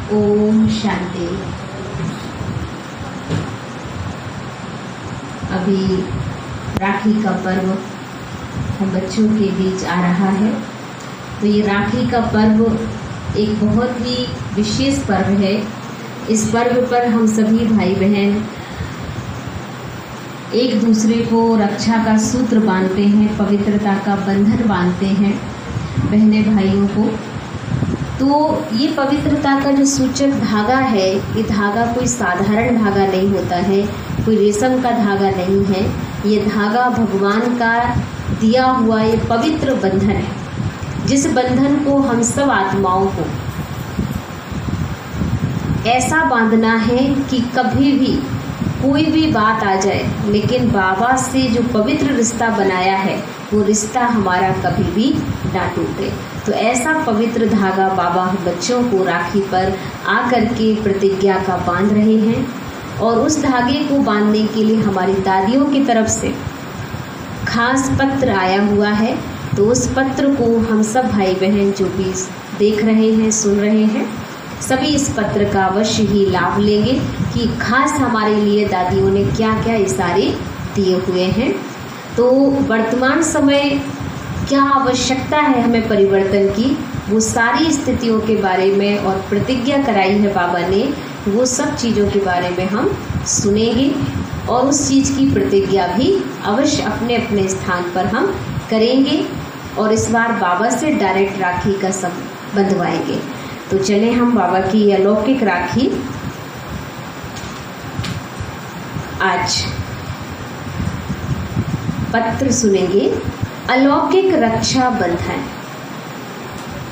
ओम शांति। अभी राखी का पर्व हम बच्चों के बीच आ रहा है। तो ये राखी का पर्व एक बहुत ही विशेष पर्व है। इस पर्व पर हम सभी भाई बहन एक दूसरे को रक्षा का सूत्र बांधते हैं, पवित्रता का बंधन बांधते हैं बहने भाइयों को। तो ये पवित्रता का जो सूचक धागा है, ये धागा कोई साधारण धागा नहीं होता है, कोई रेशम का धागा नहीं है। ये धागा भगवान का दिया हुआ ये पवित्र बंधन है, जिस बंधन को हम सब आत्माओं को ऐसा बांधना है कि कभी भी कोई भी बात आ जाए, लेकिन बाबा से जो पवित्र रिश्ता बनाया है वो रिश्ता हमारा कभी भी ना टूटे। तो ऐसा पवित्र धागा बाबा बच्चों को राखी पर आकर के प्रतिज्ञा का बांध रहे हैं। और उस धागे को बांधने के लिए हमारी दादियों की तरफ से खास पत्र आया हुआ है। तो उस पत्र को हम सब भाई बहन जो भी देख रहे हैं, सुन रहे हैं, सभी इस पत्र का अवश्य ही लाभ लेंगे कि खास हमारे लिए दादियों ने क्या क्या इशारे दिए हुए हैं। तो वर्तमान समय क्या आवश्यकता है हमें परिवर्तन की, वो सारी स्थितियों के बारे में और प्रतिज्ञा कराई है बाबा ने, वो सब चीज़ों के बारे में हम सुनेंगे और उस चीज़ की प्रतिज्ञा भी अवश्य अपने अपने स्थान पर हम करेंगे। और इस बार बाबा से डायरेक्ट राखी का सब बंधवाएंगे। तो चले हम बाबा की अलौकिक राखी आज पत्र सुनेंगे। अलौकिक रक्षा बंधन।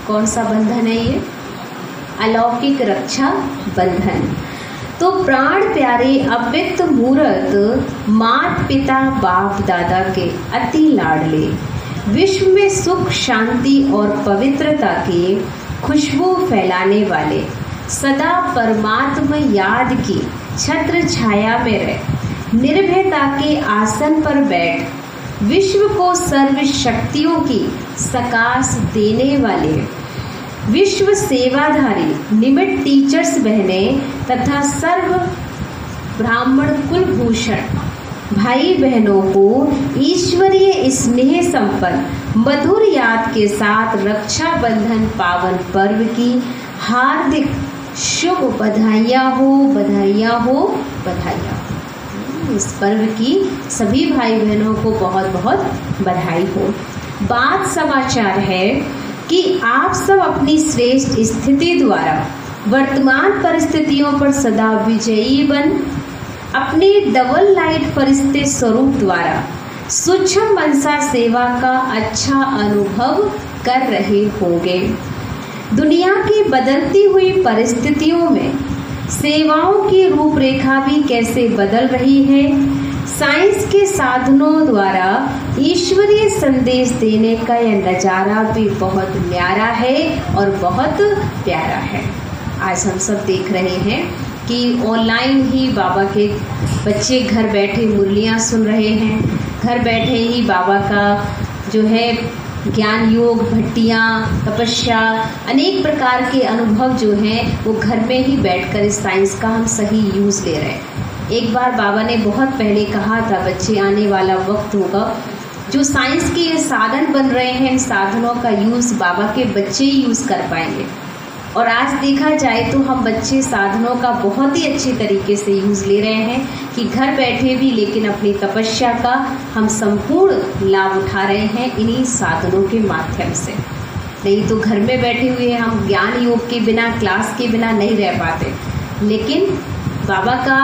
कौन सा बंधन है ये? अलौकिक रक्षा बंधन। तो प्राण प्यारे अव्यक्त मूर्त मात पिता बाप दादा के अति लाडले, विश्व में सुख शांति और पवित्रता के खुशबू फैलाने वाले, सदा परमात्मा याद की छत्र छाया में रह, निर्भयता के आसन पर बैठ, विश्व को सर्व शक्तियों की सकाश देने वाले, विश्व सेवाधारी निमित्त टीचर्स बहने तथा सर्व ब्राह्मण कुलभूषण भाई बहनों को ईश्वरीय स्नेह संपन्न मधुर याद के साथ रक्षा बंधन पावन पर्व की हार्दिक शुभ बधाइयाँ हो, बधाइयाँ हो, बधाइयाँ हो। इस पर्व की सभी भाई बहनों को बहुत बहुत बधाई हो। बात समाचार है कि आप सब अपनी श्रेष्ठ स्थिति द्वारा वर्तमान परिस्थितियों पर सदा विजयी बन अपने डबल लाइट फरिश्ते स्वरूप द्वारा सूक्ष्म मनसा सेवा का अच्छा अनुभव कर रहे होंगे। दुनिया की बदलती हुई परिस्थितियों में सेवाओं की रूपरेखा भी कैसे बदल रही है, साइंस के साधनों द्वारा ईश्वरीय संदेश देने का यह नज़ारा भी बहुत न्यारा है और बहुत प्यारा है। आज हम सब देख रहे हैं कि ऑनलाइन ही बाबा के बच्चे घर बैठे मुरलियाँ सुन रहे हैं, घर बैठे ही बाबा का जो है ज्ञान योग, भट्टियाँ, तपस्या, अनेक प्रकार के अनुभव जो हैं वो घर में ही बैठकर इस साइंस का हम सही यूज़ ले रहे हैं। एक बार बाबा ने बहुत पहले कहा था, बच्चे आने वाला वक्त होगा जो साइंस के ये साधन बन रहे हैं, इन साधनों का यूज़ बाबा के बच्चे ही यूज़ कर पाएंगे। और आज देखा जाए तो हम बच्चे साधनों का बहुत ही अच्छे तरीके से यूज़ ले रहे हैं कि घर बैठे भी, लेकिन अपनी तपस्या का हम संपूर्ण लाभ उठा रहे हैं इन्हीं साधनों के माध्यम से। नहीं तो घर में बैठे हुए हम ज्ञान योग के बिना, क्लास के बिना नहीं रह पाते, लेकिन बाबा का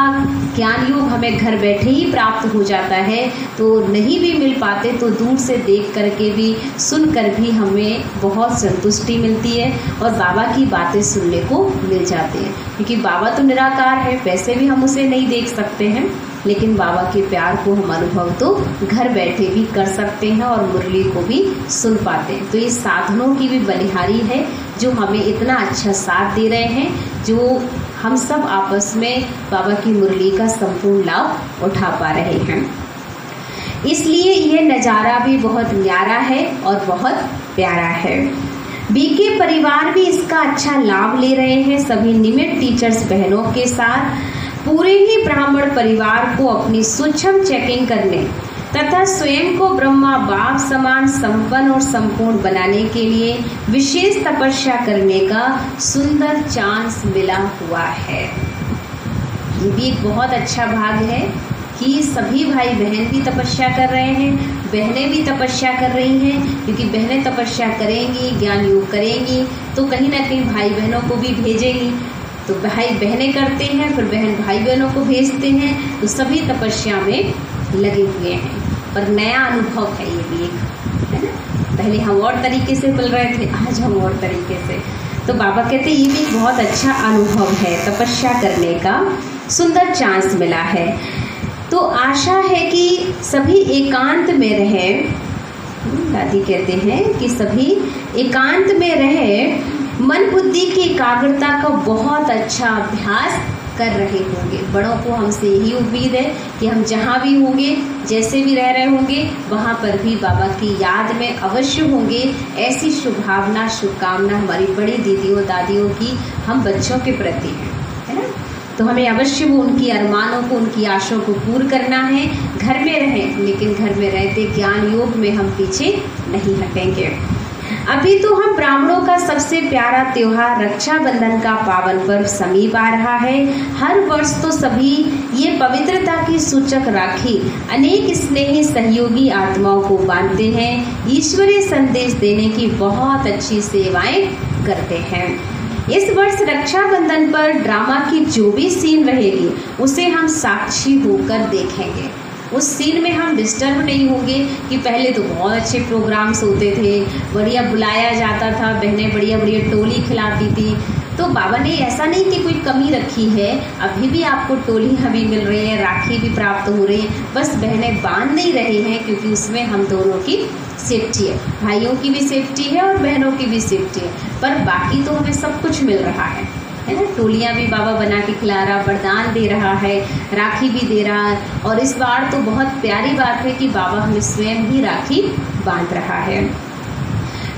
ज्ञान योग हमें घर बैठे ही प्राप्त हो जाता है। तो नहीं भी मिल पाते तो दूर से देख करके भी, सुन कर भी हमें बहुत संतुष्टि मिलती है और बाबा की बातें सुनने को मिल जाती हैं। क्योंकि बाबा तो निराकार है, वैसे भी हम उसे नहीं देख सकते हैं, लेकिन बाबा के प्यार को हम अनुभव तो घर बैठे भी कर सकते हैं और मुरली को भी सुन पाते हैं। तो ये साधनों की भी बलिहारी है जो हमें इतना अच्छा साथ दे रहे हैं, जो हम सब आपस में बाबा की मुरली का संपूर्ण लाभ उठा पा रहे हैं। इसलिए यह नज़ारा भी बहुत न्यारा है और बहुत प्यारा है। बीके परिवार भी इसका अच्छा लाभ ले रहे हैं। सभी निमित्त टीचर्स बहनों के साथ पूरे ही ब्राह्मण परिवार को अपनी सूक्ष्म चेकिंग करने तथा स्वयं को ब्रह्मा बाप समान संपन्न और संपूर्ण बनाने के लिए विशेष तपस्या करने का सुंदर चांस मिला हुआ है। ये भी एक बहुत अच्छा भाग है कि सभी भाई बहन भी तपस्या कर रहे हैं, बहनें भी तपस्या कर रही हैं, क्योंकि बहनें तपस्या करेंगी, ज्ञान योग करेंगी तो कहीं ना कहीं भाई बहनों को भी भेजेंगी। तो भाई बहनें करते हैं, फिर बहन भाई बहनों को भेजते हैं, तो सभी तपस्या में लगे हुए हैं। पर नया अनुभव है ये भी एक, है ना। पहले हम और तरीके से बोल रहे थे, आज हम और तरीके से। तो बाबा कहते ये भी बहुत अच्छा अनुभव है, तपस्या करने का सुंदर चांस मिला है। तो आशा है कि सभी एकांत में रहे। दादी कहते हैं कि सभी एकांत में रहे, मन बुद्धि की एकाग्रता का बहुत अच्छा अभ्यास कर रहे होंगे। बड़ों को हमसे यही उम्मीद है कि हम जहाँ भी होंगे, जैसे भी रह रहे होंगे, वहाँ पर भी बाबा की याद में अवश्य होंगे। ऐसी शुभभावना, शुभकामना हमारी बड़ी दीदियों दादियों की हम बच्चों के प्रति है ना। तो हमें अवश्य वो उनकी अरमानों को, उनकी आशाओं को पूर्ण करना है। घर में रहें, लेकिन घर में रहते ज्ञान योग में हम पीछे नहीं हटेंगे। अभी तो हम ब्राह्मणों का सबसे प्यारा त्योहार रक्षाबंधन का पावन पर्व समीप आ रहा है। हर वर्ष तो सभी ये पवित्रता की सूचक राखी अनेक स्नेही सहयोगी आत्माओं को बांधते हैं, ईश्वरीय संदेश देने की बहुत अच्छी सेवाएं करते हैं। इस वर्ष रक्षाबंधन पर ड्रामा की जो भी सीन रहेगी उसे हम साक्षी होकर देखेंगे। उस सीन में हम डिस्टर्ब नहीं होंगे कि पहले तो बहुत अच्छे प्रोग्राम्स होते थे, बढ़िया बुलाया जाता था, बहनें बढ़िया बढ़िया टोली खिलाती थी। तो बाबा ने ऐसा नहीं कि कोई कमी रखी है, अभी भी आपको टोलियाँ भी मिल रही है, राखी भी प्राप्त हो रही है, बस बहनें बांध नहीं रही हैं, क्योंकि उसमें हम दोनों की सेफ्टी है, भाइयों की भी सेफ्टी है और बहनों की भी सेफ्टी है। पर बाकी तो हमें सब कुछ मिल रहा है ना। टोलियाँ भी बाबा बना के खिला रहा, वरदान दे रहा है, राखी भी दे रहा है। और इस बार तो बहुत प्यारी बात है कि बाबा हमें स्वयं ही राखी बांध रहा है।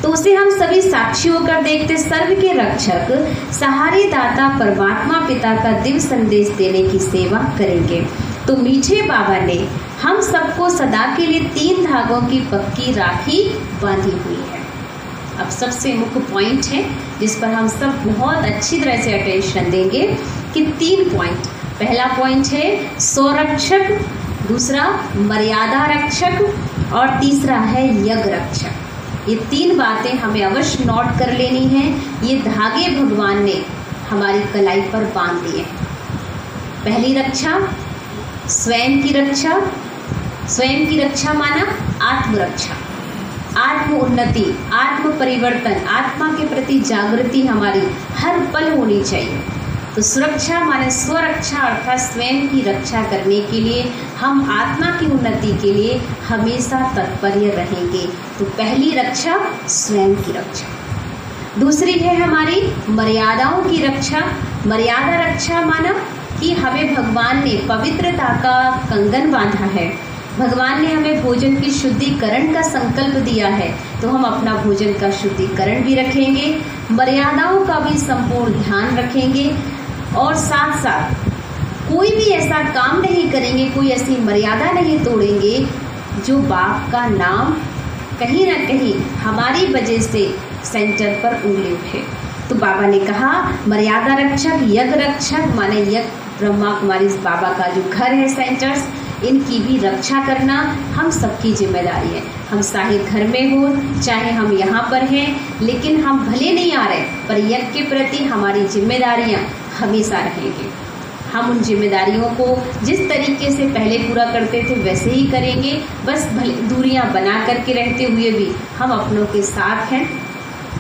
तो उसे हम सभी साक्षी होकर देखते। सर्व के रक्षक सहारे दाता परमात्मा पिता का दिव्य संदेश देने की सेवा करेंगे। तो मीठे बाबा ने हम सबको सदा के लिए 3 धागों की पक्की राखी बांधी हुई है। अब सबसे मुख्य पॉइंट है जिस पर हम सब बहुत अच्छी तरह से अटेंशन देंगे कि 3 पॉइंट। पहला पॉइंट है स्वरक्षक, दूसरा मर्यादा रक्षक और तीसरा है यज्ञ रक्षक। ये 3 बातें हमें अवश्य नोट कर लेनी है। ये धागे भगवान ने हमारी कलाई पर बांध दिए। पहली रक्षा स्वयं की रक्षा। स्वयं की रक्षा माना आत्मरक्षा, आत्म उन्नति, आत्म परिवर्तन, आत्मा के प्रति जागृति हमारी हर पल होनी चाहिए। तो सुरक्षा माने स्वरक्षा, अर्थात स्वयं की रक्षा करने के लिए हम आत्मा की उन्नति के लिए हमेशा तत्पर रहेंगे। तो पहली रक्षा स्वयं की रक्षा। दूसरी है हमारी मर्यादाओं की रक्षा। मर्यादा रक्षा माना कि हमें भगवान ने पवित्रता का कंगन बांधा है, भगवान ने हमें भोजन की शुद्धिकरण का संकल्प दिया है, तो हम अपना भोजन का शुद्धिकरण भी रखेंगे, मर्यादाओं का भी संपूर्ण ध्यान रखेंगे और साथ साथ कोई भी ऐसा काम नहीं करेंगे, कोई ऐसी मर्यादा नहीं तोड़ेंगे जो बाप का नाम कहीं ना कहीं हमारी वजह से सेंटर पर उंगली उठे। तो बाबा ने कहा मर्यादा रक्षक, यज्ञ रक्षक माने यज्ञ ब्रह्मा कुमारी बाबा का जो घर है, सेंटर्स, इनकी भी रक्षा करना हम सबकी जिम्मेदारी है। हम चाहे घर में हो, चाहे हम यहाँ पर हैं, लेकिन हम भले नहीं आ रहे, पर यज्ञ के प्रति हमारी जिम्मेदारियाँ हमेशा रहेंगी। हम उन जिम्मेदारियों को जिस तरीके से पहले पूरा करते थे वैसे ही करेंगे, बस भले दूरियाँ बना करके रहते हुए भी हम अपनों के साथ हैं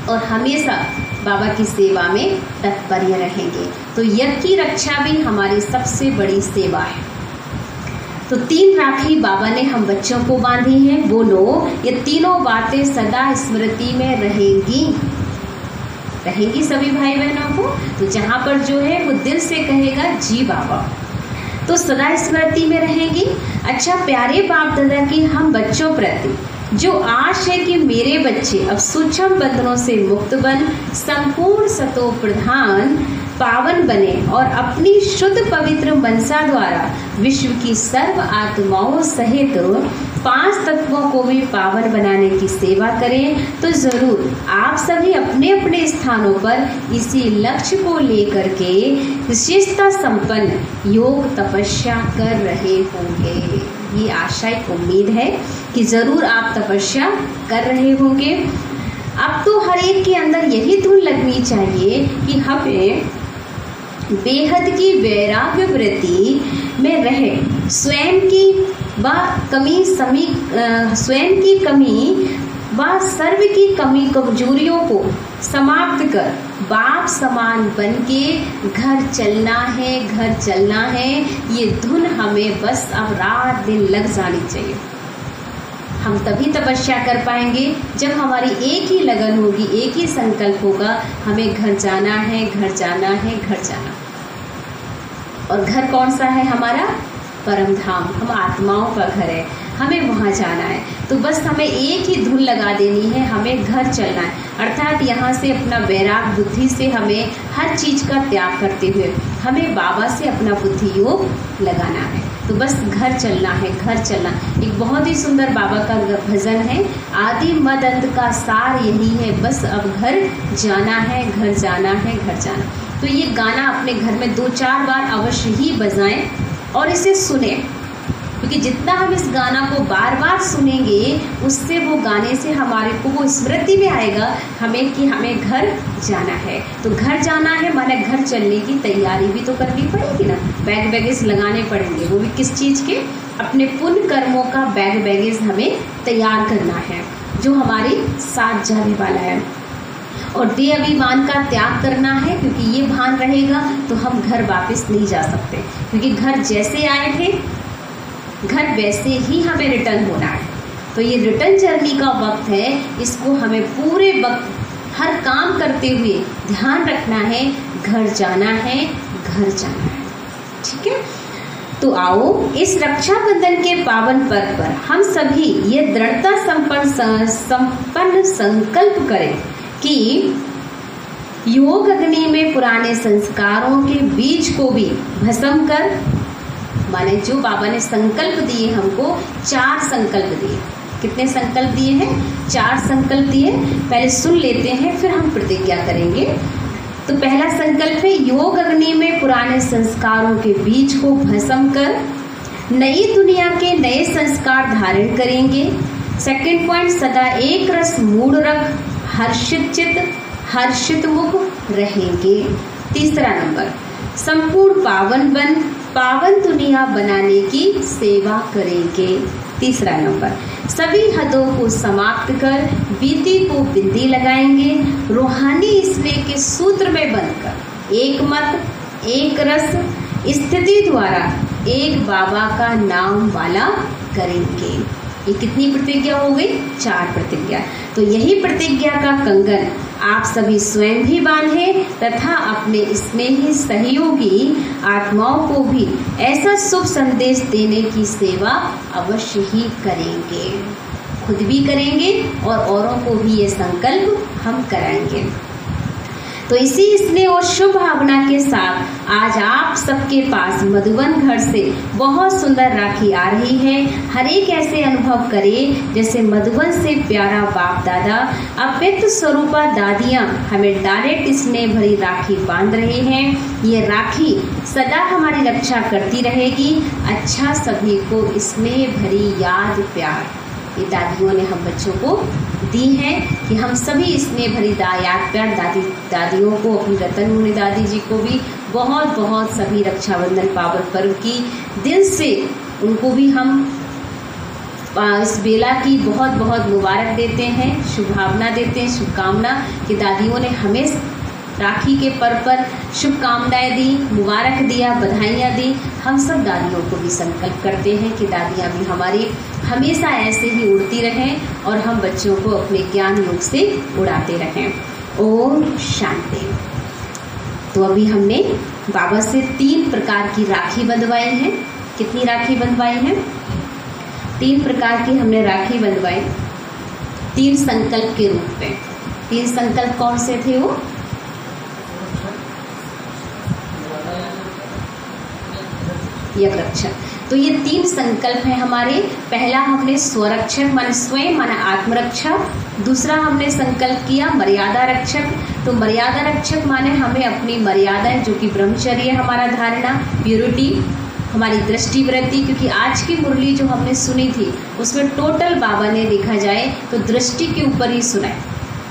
और हमेशा बाबा की सेवा में तत्पर रहेंगे। तो यज्ञ की रक्षा भी हमारी सबसे बड़ी सेवा है। तो 3 राखी बाबा ने हम बच्चों को बांधी हैं। बोलो, ये तीनों बातें सदा स्मृति में रहेंगी, रहेंगी सभी भाई बहनों को। तो जहाँ पर जो है वो दिल से कहेगा जी बाबा, तो सदा स्मृति में रहेंगी। अच्छा प्यारे बाप दादा की हम बच्चों प्रति जो आश है कि मेरे बच्चे अब सूक्ष्म बंधनों से मुक्त बन संपूर्ण सतो प्रधान पावन बने और अपनी शुद्ध पवित्र मनसा द्वारा विश्व की सर्व आत्माओं सहित 5 तत्वों को भी पावन बनाने की सेवा करें, तो जरूर आप सभी अपने अपने स्थानों पर इसी लक्ष्य को लेकर के विशेषता संपन्न योग तपस्या कर रहे होंगे। ये आशा एक उम्मीद है कि जरूर आप तपस्या कर रहे होंगे। अब तो हर एक के अंदर यही धुन लगनी चाहिए कि हमें बेहद की वैराग्य वृत्ति में रहे, स्वयं की कमी व सर्व की कमी कमजोरियों को समाप्त कर बाप समान बन के घर चलना है। ये धुन हमें बस अब रात दिन लग जानी चाहिए। हम तभी तपस्या कर पाएंगे जब हमारी एक ही लगन होगी, एक ही संकल्प होगा, हमें घर जाना है। और घर कौन सा है? हमारा परम धाम, हम आत्माओं का घर है, हमें वहाँ जाना है। तो बस हमें एक ही धुन लगा देनी है, हमें घर चलना है। अर्थात यहाँ से अपना वैराग बुद्धि से हमें हर चीज़ का त्याग करते हुए हमें बाबा से अपना बुद्धि योग लगाना है। तो बस घर चलना है। एक बहुत ही सुंदर बाबा का भजन है, आदि मद अंत का सार यही है, बस अब घर जाना है। तो ये गाना अपने घर में 2-4 बार अवश्य ही बजाएं और इसे सुने, क्योंकि जितना हम इस गाना को बार बार सुनेंगे उससे वो गाने से हमारे को वो स्मृति में आएगा हमें कि हमें घर जाना है। तो घर जाना है माने घर चलने की तैयारी भी तो करनी पड़ेगी ना, बैग बैगेज लगाने पड़ेंगे, वो भी किस चीज़ के? अपने पुण्य कर्मों का बैग बैगेज हमें तैयार करना है जो हमारे साथ जाने वाला है। और देह अभिमान का त्याग करना है, क्योंकि ये भान रहेगा तो हम घर वापस नहीं जा सकते, क्योंकि घर जैसे आए थे घर वैसे ही हमें रिटर्न होना है। तो ये रिटर्न जर्नी का वक्त है, इसको हमें पूरे वक्त हर काम करते हुए ध्यान रखना है, घर जाना है। ठीक है, तो आओ इस रक्षाबंधन के पावन पर्व पर हम सभी ये दृढ़ता संपन्न संकल्प करें कि योग अग्नि में पुराने संस्कारों के बीज को भी भस्म कर, माने जो बाबा ने संकल्प दिए हमको, 4 संकल्प दिए। कितने संकल्प दिए हैं? 4 संकल्प दिए। पहले सुन लेते हैं फिर हम प्रतिज्ञा करेंगे। तो पहला संकल्प है योग अग्नि में पुराने संस्कारों के बीज को भस्म कर नई दुनिया के नए संस्कार धारण करेंगे। सेकंड पॉइंट, सदा एक रस मूड रख हर्षित चित्त हर्षित मुख रहेंगे। तीसरा नंबर, संपूर्ण पावन दुनिया बनाने की सेवा करेंगे। तीसरा नंबर, सभी हदों को समाप्त कर बीती को बिंदी लगाएंगे। रूहानी स्नेह के सूत्र में बंधकर एक मत एक रस स्थिति द्वारा एक बाबा का नाम वाला करेंगे। ये कितनी प्रतिज्ञा हो गई? 4 प्रतिज्ञा। तो यही प्रतिज्ञा का कंगन आप सभी स्वयं भी बांधे तथा अपने स्नेही सहयोगी आत्माओं को भी ऐसा शुभ संदेश देने की सेवा अवश्य ही करेंगे। खुद भी करेंगे और औरों को भी ये संकल्प हम कराएंगे। तो इसी स्नेह और शुभ भावना के साथ आज आप सबके पास मधुबन घर से बहुत सुंदर राखी आ रही है। हर एक ऐसे अनुभव करे जैसे मधुबन से प्यारा बाप दादा अव्यक्त स्वरूपा दादियाँ हमें डायरेक्ट स्नेह भरी राखी बांध रहे हैं। ये राखी सदा हमारी रक्षा करती रहेगी। अच्छा, सभी को स्नेह भरी याद प्यार ये दादियों ने हम बच्चों को दी है कि हम सभी स्नेह भरी याद प्यार दादियों को, अपनी रतन मुनि दादी जी को भी बहुत बहुत सभी रक्षाबंधन पावन पर्व की दिल से उनको भी हम इस बेला की बहुत बहुत मुबारक देते हैं, शुभभावना देते हैं, शुभकामना कि दादियों ने हमें राखी के पर्व पर शुभकामनाएं दी, मुबारक दिया, बधाइयाँ दी। हम सब दादियों को भी संकल्प करते हैं कि दादियाँ भी हमारी हमेशा ऐसे ही उड़ती रहें और हम बच्चों को अपने ज्ञान योग से उड़ाते रहें। ओम शांति। तो अभी हमने बाबा से 3 प्रकार की राखी बंधवाई है। कितनी राखी बंधवाई है? 3 प्रकार की हमने राखी बंधवाई। 3 संकल्प के रूप में। 3 संकल्प कौन से थे वो? यज्ञ रक्षक। तो ये 3 संकल्प हैं हमारे। पहला हमने स्वरक्षक माने स्वयं माने आत्मरक्षा। दूसरा हमने संकल्प किया मर्यादा रक्षक। तो मर्यादा रक्षक माने हमें अपनी मर्यादाएं, जो कि ब्रह्मचर्य हमारा धारणा, प्योरिटी, हमारी दृष्टि वृत्ति, क्योंकि आज की मुरली जो हमने सुनी थी उसमें टोटल बाबा ने देखा जाए तो दृष्टि के ऊपर ही सुना है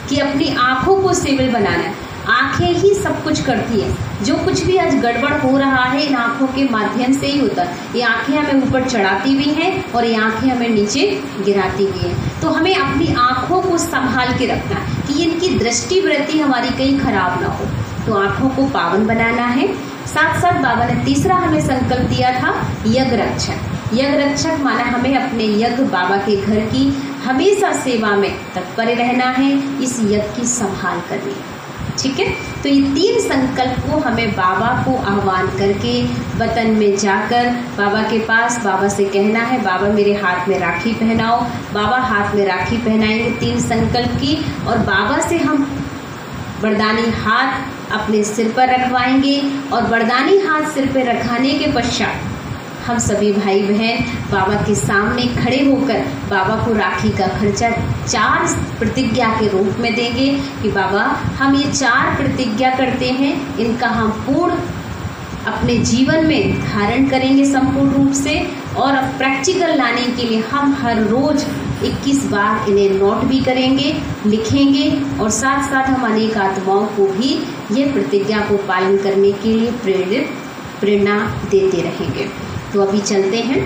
कि अपनी आँखों को स्टेबल बनाना है। आँखें ही सब कुछ करती हैं। जो कुछ भी आज गड़बड़ हो रहा है इन आँखों के माध्यम से ही होता है। ये आँखें हमें ऊपर चढ़ाती भी हैं और ये आँखें हमें नीचे गिराती भी हैं। तो हमें अपनी आँखों को संभाल के रखना है कि इनकी दृष्टि वृत्ति हमारी कहीं खराब ना हो। तो आँखों को पावन बनाना है। साथ साथ बाबा ने तीसरा हमें संकल्प दिया था यज्ञ रक्षक। यज्ञ रक्षक माना हमें अपने यज्ञ बाबा के घर की हमेशा सेवा में तत्पर रहना है, इस यज्ञ की संभाल करनी है। ठीक है। तो ये 3 संकल्प को हमें बाबा को आह्वान करके वतन में जाकर बाबा के पास बाबा से कहना है, बाबा मेरे हाथ में राखी पहनाओ। बाबा हाथ में राखी पहनाएंगे 3 संकल्प की, और बाबा से हम वरदानी हाथ अपने सिर पर रखवाएंगे। और वरदानी हाथ सिर पर रखाने के पश्चात हम सभी भाई बहन बाबा के सामने खड़े होकर बाबा को राखी का खर्चा 4 प्रतिज्ञा के रूप में देंगे कि बाबा हम ये 4 प्रतिज्ञा करते हैं, इनका हम पूर्ण अपने जीवन में धारण करेंगे संपूर्ण रूप से। और प्रैक्टिकल लाने के लिए हम हर रोज 21 बार इन्हें नोट भी करेंगे, लिखेंगे, और साथ साथ हम अनेक आत्माओं को भी ये प्रतिज्ञा को पालन करने के लिए प्रेरणा देते रहेंगे। तो अभी चलते हैं,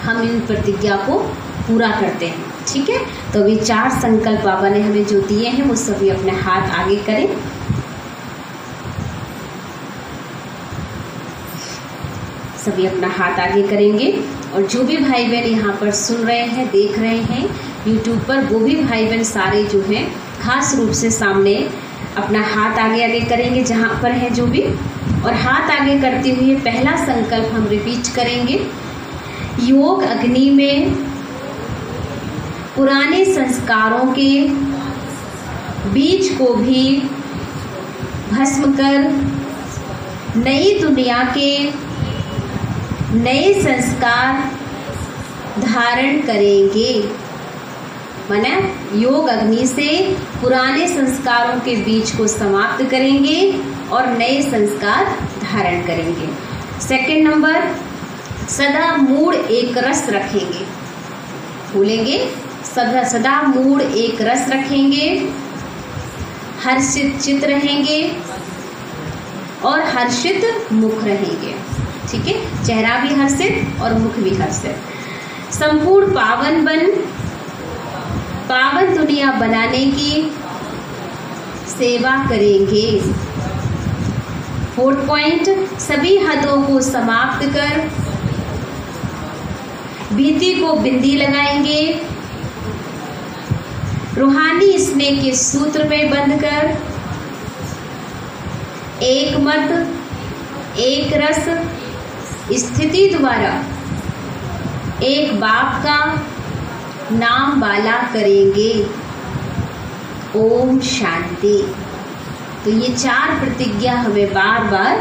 हम इन प्रतिज्ञा को पूरा करते हैं। ठीक है। तो अभी 4 संकल्प बाबा ने हमें जो दिए हैं वो सभी अपने हाथ आगे करें। सभी अपना हाथ आगे करेंगे। और जो भी भाई बहन यहाँ पर सुन रहे हैं, देख रहे हैं यूट्यूब पर, वो भी भाई बहन सारे जो हैं खास रूप से सामने अपना हाथ आगे आगे करेंगे जहाँ पर है जो भी। और हाथ आगे करते हुए पहला संकल्प हम रिपीट करेंगे। योग अग्नि में पुराने संस्कारों के बीज को भी भस्म कर नई दुनिया के नए संस्कार धारण करेंगे। माने योग अग्नि से पुराने संस्कारों के बीज को समाप्त करेंगे और नए संस्कार धारण करेंगे। सेकंड नंबर, सदा मूड एक रस रखेंगे। भूलेंगे, सदा मूड एक रस रखेंगे, हर्षित चित्त रहेंगे और हर्षित मुख रहेंगे। ठीक है। चेहरा भी हर्षित और मुख भी हर्षित। संपूर्ण पावन दुनिया बनाने की सेवा करेंगे। 4th पॉइंट, सभी हदों को समाप्त कर भीति को बिंदी लगाएंगे। रूहानी स्नेह के सूत्र में बंधकर एक मत एक रस स्थिति द्वारा एक बाप का नाम वाला करेंगे। ओम शांति। तो ये 4 प्रतिज्ञा हमें बार बार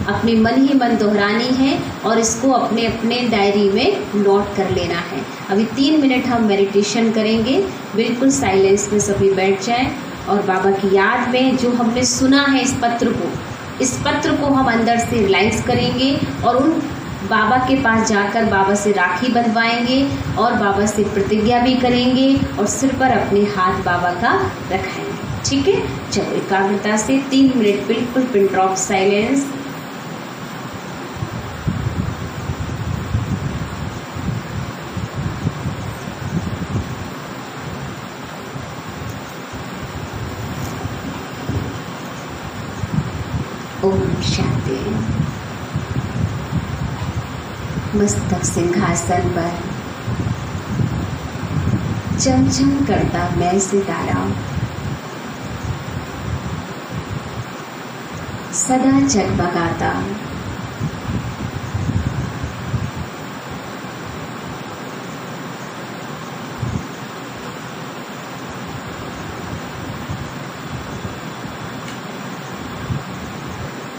अपने मन ही मन दोहरानी है और इसको अपने अपने डायरी में नोट कर लेना है। अभी 3 मिनट हम मेडिटेशन करेंगे। बिल्कुल साइलेंस में सभी बैठ जाएं और बाबा की याद में जो हमने सुना है इस पत्र को हम अंदर से रियलाइज करेंगे और उन बाबा के पास जाकर बाबा से राखी बंधवाएंगे और बाबा से प्रतिज्ञा भी करेंगे और सिर पर अपने हाथ बाबा का रखाएंगे। ठीक है। चलो एकाग्रता से 3 मिनट बिल्कुल pin drop silence. Om Shanti. मस्तक सिंहासन पर चमचम करता मैं सितारा सदा जगमगाता।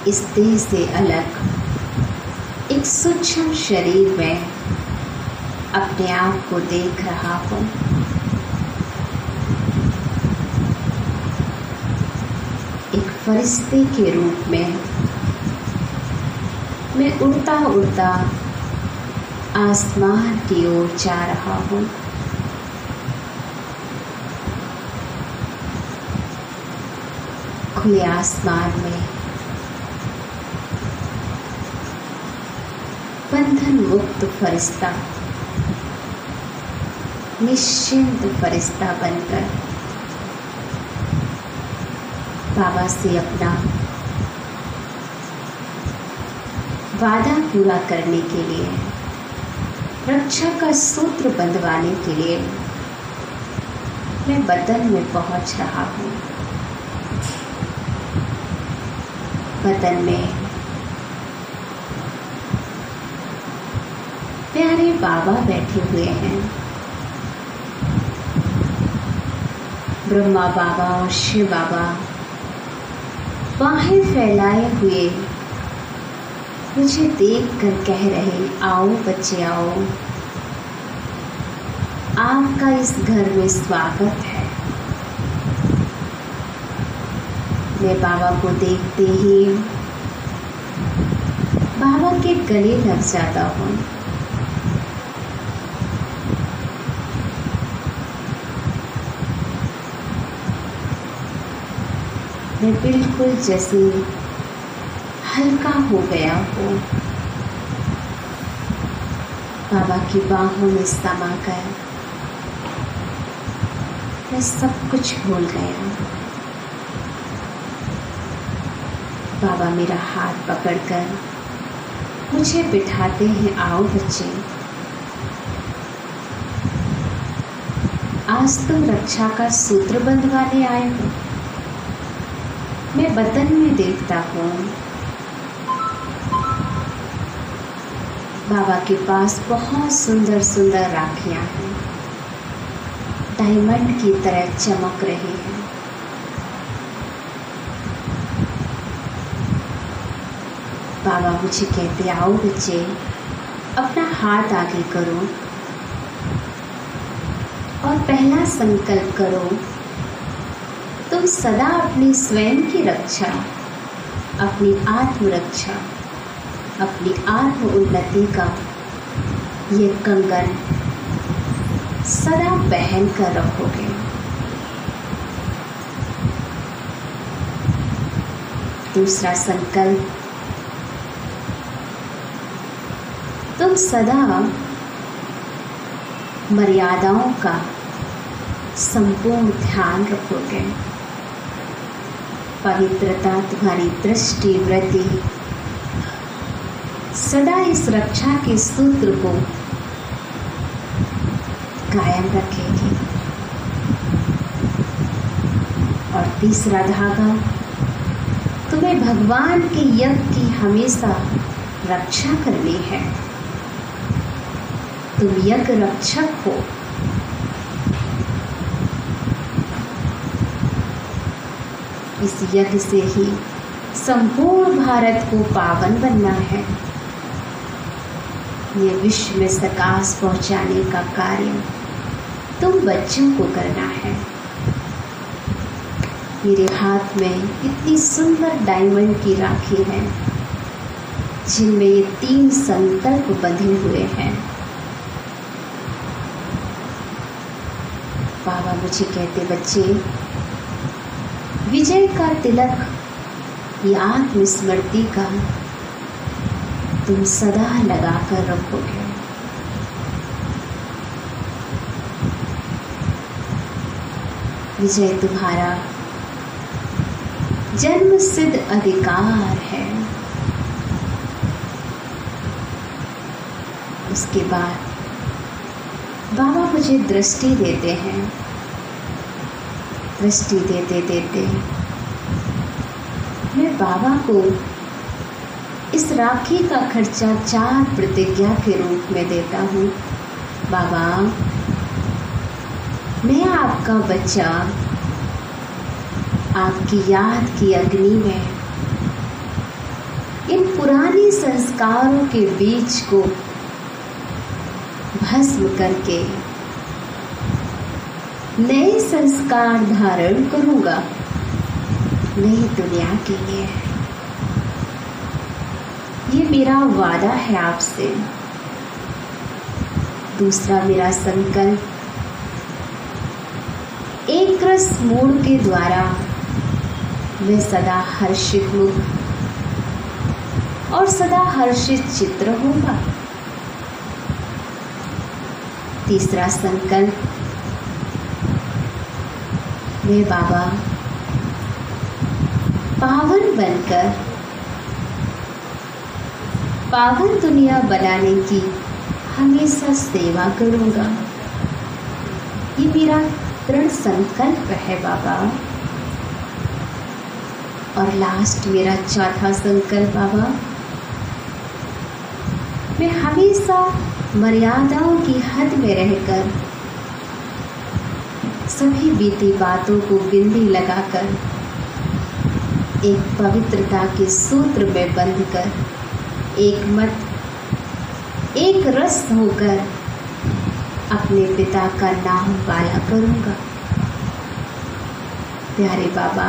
इस देह से अलग एक सूक्ष्म शरीर में अपने आप को देख रहा हूँ। एक फरिश्ते के रूप में मैं उड़ता उड़ता आसमान की ओर जा रहा हूँ। खुले आसमान में बंधन मुक्त फरिश्ता, निश्चिंत फरिश्ता बनकर बाबा से अपना वादा पूरा करने के लिए, रक्षा का सूत्र बंधवाने के लिए मैं बदन में पहुंच रहा हूँ। बदन में प्यारे बाबा बैठे हुए हैं। ब्रह्मा बाबा और शिव बाबा बाहें फैलाए हुए मुझे देखकर कह रहे, आओ बच्चे आओ, आपका इस घर में स्वागत है। मैं बाबा को देखते ही बाबा के गले लग जाता हूँ। मैं बिल्कुल जैसे हल्का हो गया हूँ। बाबा की बाहों में समा कर मैं सब कुछ भूल गया। बाबा मेरा हाथ पकड़कर मुझे बिठाते हैं, आओ बच्चे, आज तुम रक्षा का सूत्र बंधवाने आए हो। मैं बदन में देखता हूँ बाबा के पास बहुत सुंदर सुंदर राखियाँ हैं, डायमंड की तरह चमक रही हैं। बाबा मुझे कहते, आओ बच्चे, अपना हाथ आगे करो और पहला संकल्प करो, तुम सदा अपनी स्वयं की रक्षा, अपनी आत्मरक्षा, अपनी आत्म उन्नति का ये कंगन सदा पहन कर रखोगे। दूसरा संकल्प, तुम सदा मर्यादाओं का संपूर्ण ध्यान रखोगे। पवित्रता तुम्हारी दृष्टि वृत्ति सदा इस रक्षा के सूत्र को कायम रखेगी। और तीसरा धागा, तुम्हें भगवान के यज्ञ की हमेशा रक्षा करनी है। तुम यज्ञ रक्षक हो। इस यज्ञ से ही संपूर्ण भारत को पावन बनना है। ये विश्व में प्रकाश पहुंचाने का कार्य तुम बच्चों को करना है। मेरे हाथ में इतनी सुंदर डायमंड की राखी है जिनमें ये 3 संकल्प बंधे हुए हैं। बाबा मुझे कहते, बच्चे, विजय का तिलक, ये आत्मस्मृति का तुम सदा लगा कर रखोगे। विजय तुम्हारा जन्म सिद्ध अधिकार है। उसके बाद बाबा मुझे दृष्टि देते हैं। दृष्टि देते देते मैं बाबा को इस राखी का खर्चा 4 प्रतिज्ञा के रूप में देता हूँ। बाबा, मैं आपका बच्चा आपकी याद की अग्नि में इन पुराने संस्कारों के बीज को भस्म करके नए संस्कार धारण करूंगा नई दुनिया के लिए। ये मेरा वादा है आपसे। दूसरा मेरा संकल्प, एक रस मूड के द्वारा मैं सदा हर्षित मुख और सदा हर्षित चित्र होगा। तीसरा संकल्प, मैं बाबा पावन बनकर पावन दुनिया बनाने की हमेशा सेवा करूंगा। ये मेरा दृढ़ संकल्प है बाबा। और लास्ट मेरा चौथा संकल्प बाबा, मैं हमेशा मर्यादाओं की हद में रहकर सभी बीती बातों को बिंदी लगाकर एक पवित्रता के सूत्र में बंधकर एक मत एक रस होकर अपने पिता का नाम वाला करूंगा। प्यारे बाबा,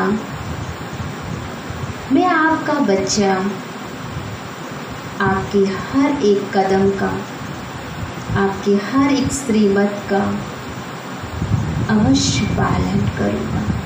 मैं आपका बच्चा आपके हर एक कदम का, आपके हर एक श्रीमत का अवश्य पालन करूंगा।